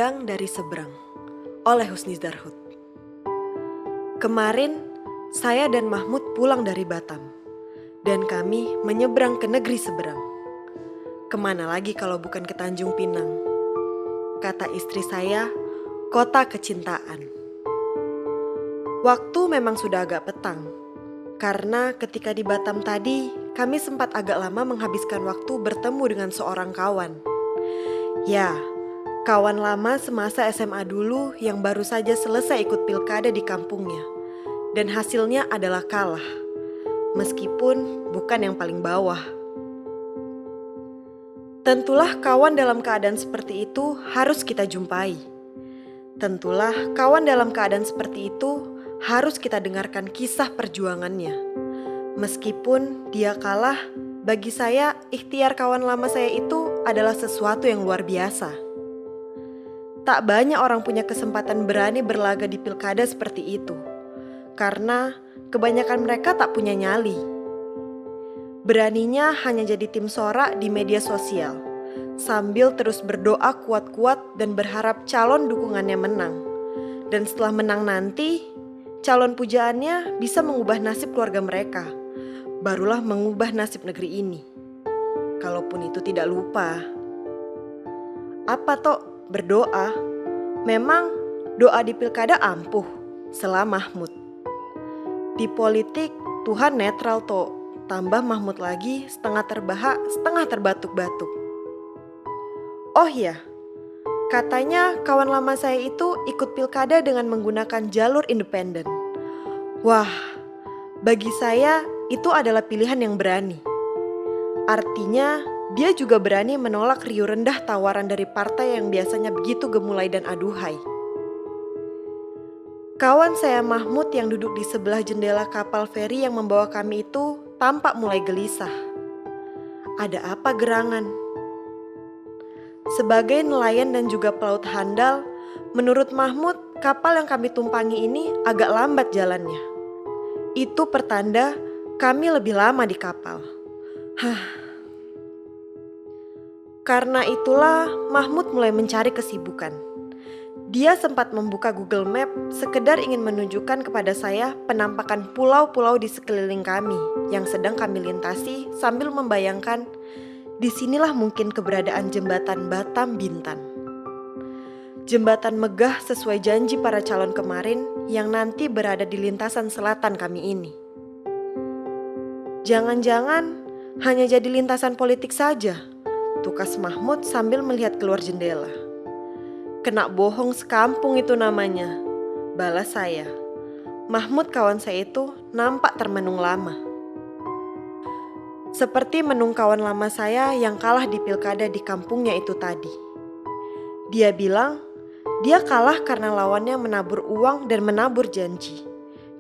Pandang dari Seberang oleh Husni Darhut. Kemarin saya dan Mahmud pulang dari Batam dan kami menyeberang ke negeri seberang. Kemana lagi kalau bukan ke Tanjung Pinang? Kata istri saya, kota kecintaan. Waktu memang sudah agak petang, karena ketika di Batam tadi kami sempat agak lama menghabiskan waktu bertemu dengan seorang kawan. Ya, kawan lama semasa SMA dulu yang baru saja selesai ikut pilkada di kampungnya. Dan hasilnya adalah kalah, meskipun bukan yang paling bawah. Tentulah kawan dalam keadaan seperti itu harus kita jumpai. Tentulah kawan dalam keadaan seperti itu harus kita dengarkan kisah perjuangannya. Meskipun dia kalah, bagi saya ikhtiar kawan lama saya itu adalah sesuatu yang luar biasa. Tak banyak orang punya kesempatan berani berlaga di pilkada seperti itu, karena kebanyakan mereka tak punya nyali. Beraninya hanya jadi tim sorak di media sosial, sambil terus berdoa kuat-kuat dan berharap calon dukungannya menang. Dan setelah menang nanti, calon pujaannya bisa mengubah nasib keluarga mereka, barulah mengubah nasib negeri ini. Kalaupun itu tidak lupa. Apa toh berdoa? Memang doa di pilkada ampuh, selah Mahmud. Di politik Tuhan netral toh, tambah Mahmud lagi setengah terbahak, setengah terbatuk-batuk. Oh iya, katanya kawan lama saya itu ikut pilkada dengan menggunakan jalur independen. Wah, bagi saya itu adalah pilihan yang berani. Artinya dia juga berani menolak riuh rendah tawaran dari partai yang biasanya begitu gemulai dan aduhai. Kawan saya Mahmud yang duduk di sebelah jendela kapal feri yang membawa kami itu tampak mulai gelisah. Ada apa gerangan? Sebagai nelayan dan juga pelaut handal, menurut Mahmud kapal yang kami tumpangi ini agak lambat jalannya. Itu pertanda kami lebih lama di kapal. Karena itulah Mahmud mulai mencari kesibukan. Dia sempat membuka Google Map sekedar ingin menunjukkan kepada saya penampakan pulau-pulau di sekeliling kami yang sedang kami lintasi sambil membayangkan disinilah mungkin keberadaan jembatan Batam Bintan. Jembatan megah sesuai janji para calon kemarin yang nanti berada di lintasan selatan kami ini. Jangan-jangan hanya jadi lintasan politik saja, tukas Mahmud sambil melihat keluar jendela. Kena bohong sekampung itu namanya, balas saya. Mahmud kawan saya itu nampak termenung lama. Seperti menung kawan lama saya yang kalah di pilkada di kampungnya itu tadi. Dia bilang, dia kalah karena lawannya menabur uang dan menabur janji.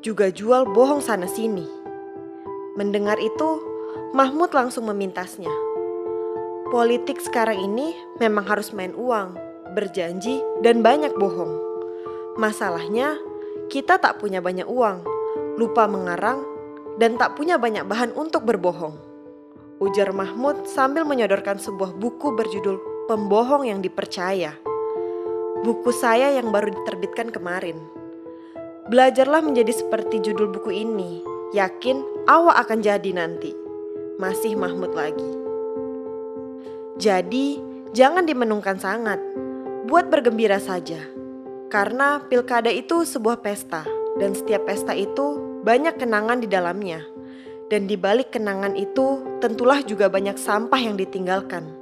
Juga jual bohong sana sini. Mendengar itu, Mahmud langsung memintasnya. Politik sekarang ini memang harus main uang, berjanji, dan banyak bohong. Masalahnya, kita tak punya banyak uang, lupa mengarang, dan tak punya banyak bahan untuk berbohong. Ujar Mahmud sambil menyodorkan sebuah buku berjudul Pembohong yang Dipercaya. Buku saya yang baru diterbitkan kemarin. Belajarlah menjadi seperti judul buku ini, yakin awak akan jadi nanti. Masih Mahmud lagi. Jadi, jangan dimenungkan sangat. Buat bergembira saja, karena pilkada itu sebuah pesta, dan setiap pesta itu banyak kenangan di dalamnya. Dan di balik kenangan itu tentulah juga banyak sampah yang ditinggalkan.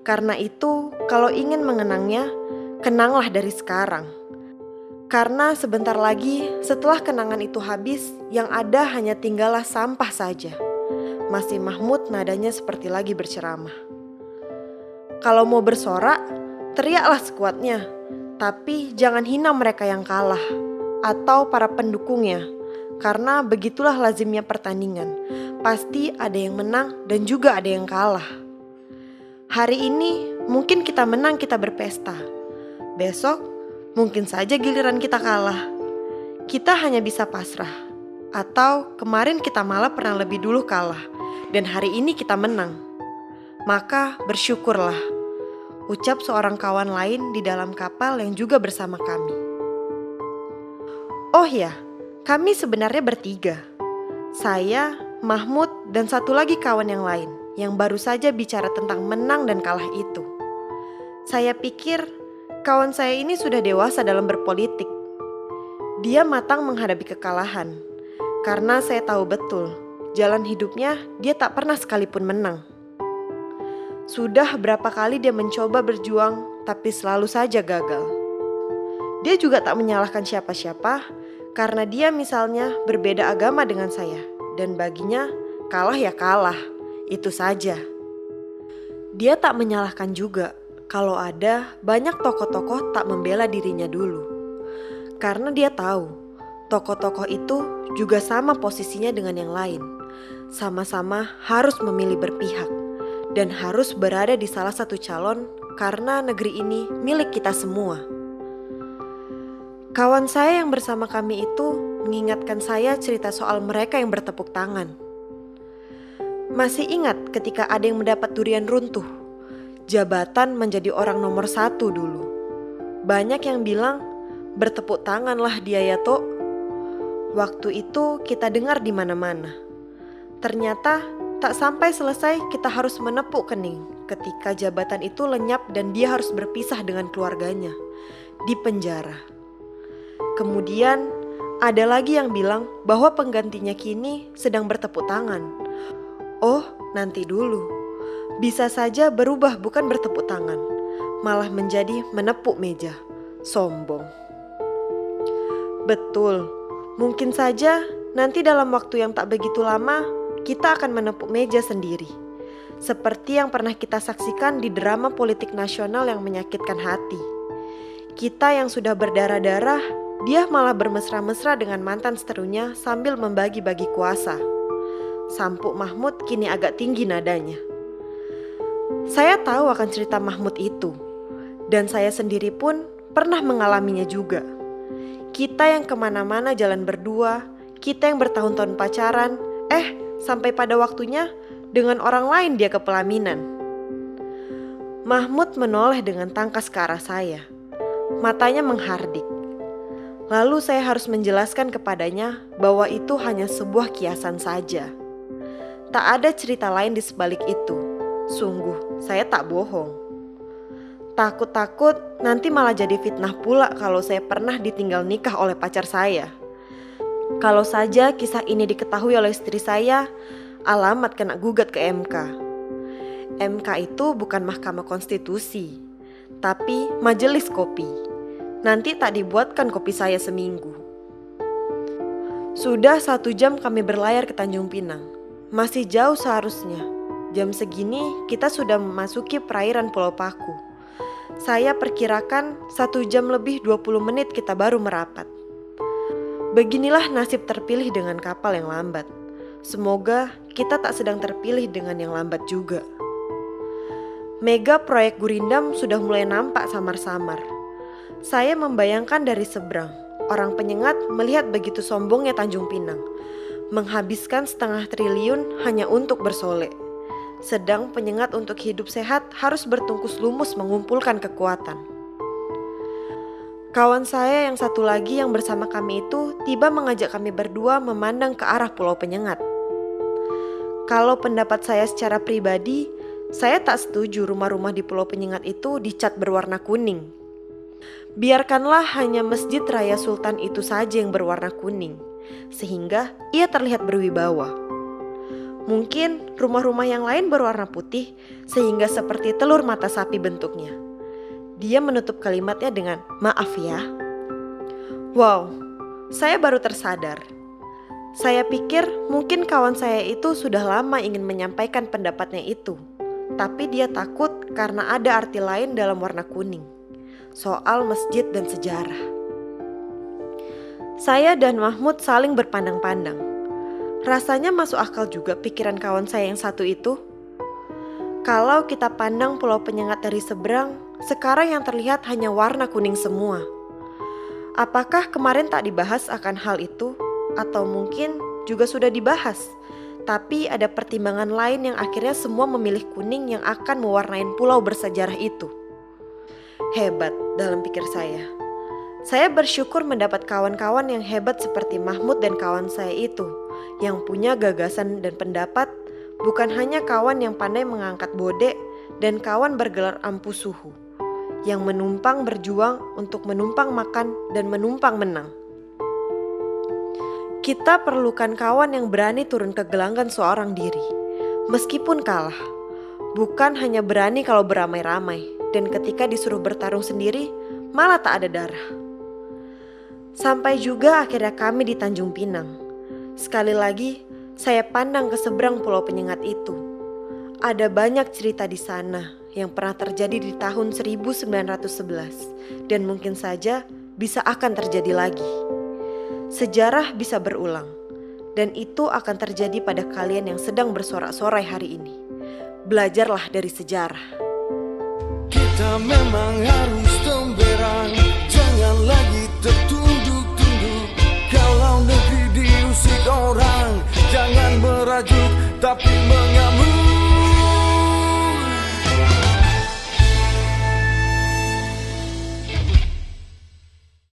Karena itu, kalau ingin mengenangnya, kenanglah dari sekarang. Karena sebentar lagi setelah kenangan itu habis, yang ada hanya tinggallah sampah saja. Masih Mahmud nadanya seperti lagi berceramah. Kalau mau bersorak, teriaklah sekuatnya, tapi jangan hina mereka yang kalah atau para pendukungnya, karena begitulah lazimnya pertandingan. Pasti ada yang menang dan juga ada yang kalah. Hari ini mungkin kita menang, kita berpesta. Besok mungkin saja giliran kita kalah. Kita hanya bisa pasrah. Atau kemarin kita malah pernah lebih dulu kalah dan hari ini kita menang. Maka bersyukurlah. ucap seorang kawan lain di dalam kapal yang juga bersama kami. Oh ya, kami sebenarnya bertiga. Saya, Mahmud, dan satu lagi kawan yang lain yang baru saja bicara tentang menang dan kalah itu. Saya pikir kawan saya ini sudah dewasa dalam berpolitik. Dia matang menghadapi kekalahan, karena saya tahu betul jalan hidupnya dia tak pernah sekalipun menang. Sudah berapa kali dia mencoba berjuang, tapi selalu saja gagal. Dia juga tak menyalahkan siapa-siapa, karena dia misalnya berbeda agama dengan saya, dan baginya kalah ya kalah, itu saja. Dia tak menyalahkan juga kalau ada banyak tokoh-tokoh tak membela dirinya dulu. Karena dia tahu, tokoh-tokoh itu juga sama posisinya dengan yang lain. Sama-sama harus memilih berpihak dan harus berada di salah satu calon karena negeri ini milik kita semua. Kawan saya yang bersama kami itu mengingatkan saya cerita soal mereka yang bertepuk tangan. Masih ingat ketika ada yang mendapat durian runtuh, jabatan menjadi orang nomor 1 dulu. Banyak yang bilang, bertepuk tanganlah dia ya Tok. Waktu itu kita dengar di mana-mana. Ternyata tak sampai selesai kita harus menepuk kening ketika jabatan itu lenyap dan dia harus berpisah dengan keluarganya di penjara. Kemudian ada lagi yang bilang bahwa penggantinya kini sedang bertepuk tangan. Oh, nanti dulu. Bisa saja berubah bukan bertepuk tangan, malah menjadi menepuk meja. Sombong. Betul, mungkin saja nanti dalam waktu yang tak begitu lama kita akan menepuk meja sendiri. Seperti yang pernah kita saksikan di drama politik nasional yang menyakitkan hati. Kita yang sudah berdarah-darah, dia malah bermesra-mesra dengan mantan seterunya sambil membagi-bagi kuasa. Sampuk Mahmud kini agak tinggi nadanya. Saya tahu akan cerita Mahmud itu, dan saya sendiri pun pernah mengalaminya juga. Kita yang kemana-mana jalan berdua, kita yang bertahun-tahun pacaran, sampai pada waktunya dengan orang lain dia ke pelaminan. Mahmud menoleh dengan tangkas ke arah saya. Matanya menghardik. Lalu saya harus menjelaskan kepadanya bahwa itu hanya sebuah kiasan saja. Tak ada cerita lain di sebalik itu. Sungguh, saya tak bohong. Takut-takut nanti malah jadi fitnah pula kalau saya pernah ditinggal nikah oleh pacar saya. Kalau saja kisah ini diketahui oleh istri saya, alamat kena gugat ke MK. MK itu bukan Mahkamah Konstitusi, tapi majelis kopi. Nanti tak dibuatkan kopi saya seminggu. Sudah 1 jam kami berlayar ke Tanjung Pinang. Masih jauh seharusnya. Jam segini kita sudah memasuki perairan Pulau Paku. Saya perkirakan 1 jam lebih 20 menit kita baru merapat. Beginilah nasib terpilih dengan kapal yang lambat. Semoga kita tak sedang terpilih dengan yang lambat juga. Mega proyek Gurindam sudah mulai nampak samar-samar. Saya membayangkan dari seberang, orang penyengat melihat begitu sombongnya Tanjung Pinang, menghabiskan 0,5 triliun hanya untuk bersolek. Sedang penyengat untuk hidup sehat harus bertungkus lumus mengumpulkan kekuatan. Kawan saya yang satu lagi yang bersama kami itu tiba mengajak kami berdua memandang ke arah Pulau Penyengat. Kalau pendapat saya secara pribadi, saya tak setuju rumah-rumah di Pulau Penyengat itu dicat berwarna kuning. Biarkanlah hanya Masjid Raya Sultan itu saja yang berwarna kuning, sehingga ia terlihat berwibawa. Mungkin rumah-rumah yang lain berwarna putih, sehingga seperti telur mata sapi bentuknya. Dia menutup kalimatnya dengan maaf ya. Wow, saya baru tersadar. Saya pikir mungkin kawan saya itu sudah lama ingin menyampaikan pendapatnya itu, tapi dia takut karena ada arti lain dalam warna kuning. Soal masjid dan sejarah. Saya dan Mahmud saling berpandang-pandang. Rasanya masuk akal juga pikiran kawan saya yang satu itu. Kalau kita pandang Pulau Penyengat dari seberang, sekarang yang terlihat hanya warna kuning semua. Apakah kemarin tak dibahas akan hal itu? Atau mungkin juga sudah dibahas, tapi ada pertimbangan lain yang akhirnya semua memilih kuning yang akan mewarnai pulau bersejarah itu. Hebat dalam pikir saya. Saya bersyukur mendapat kawan-kawan yang hebat seperti Mahmud dan kawan saya itu, yang punya gagasan dan pendapat, bukan hanya kawan yang pandai mengangkat bodek dan kawan bergelar ampu suhu, yang menumpang berjuang untuk menumpang makan dan menumpang menang. Kita perlukan kawan yang berani turun ke gelanggang seorang diri, meskipun kalah. Bukan hanya berani kalau beramai-ramai, dan ketika disuruh bertarung sendiri, malah tak ada darah. Sampai juga akhirnya kami di Tanjung Pinang. Sekali lagi, saya pandang ke seberang pulau penyengat itu. Ada banyak cerita di sana yang pernah terjadi di tahun 1911 dan mungkin saja bisa akan terjadi lagi. Sejarah bisa berulang dan itu akan terjadi pada kalian yang sedang bersorak-sorai hari ini. Belajarlah dari sejarah. Kita memang harus temberang, jangan lagi tertunduk-tunduk. Kalau negeri diusik orang, jangan merajuk tapi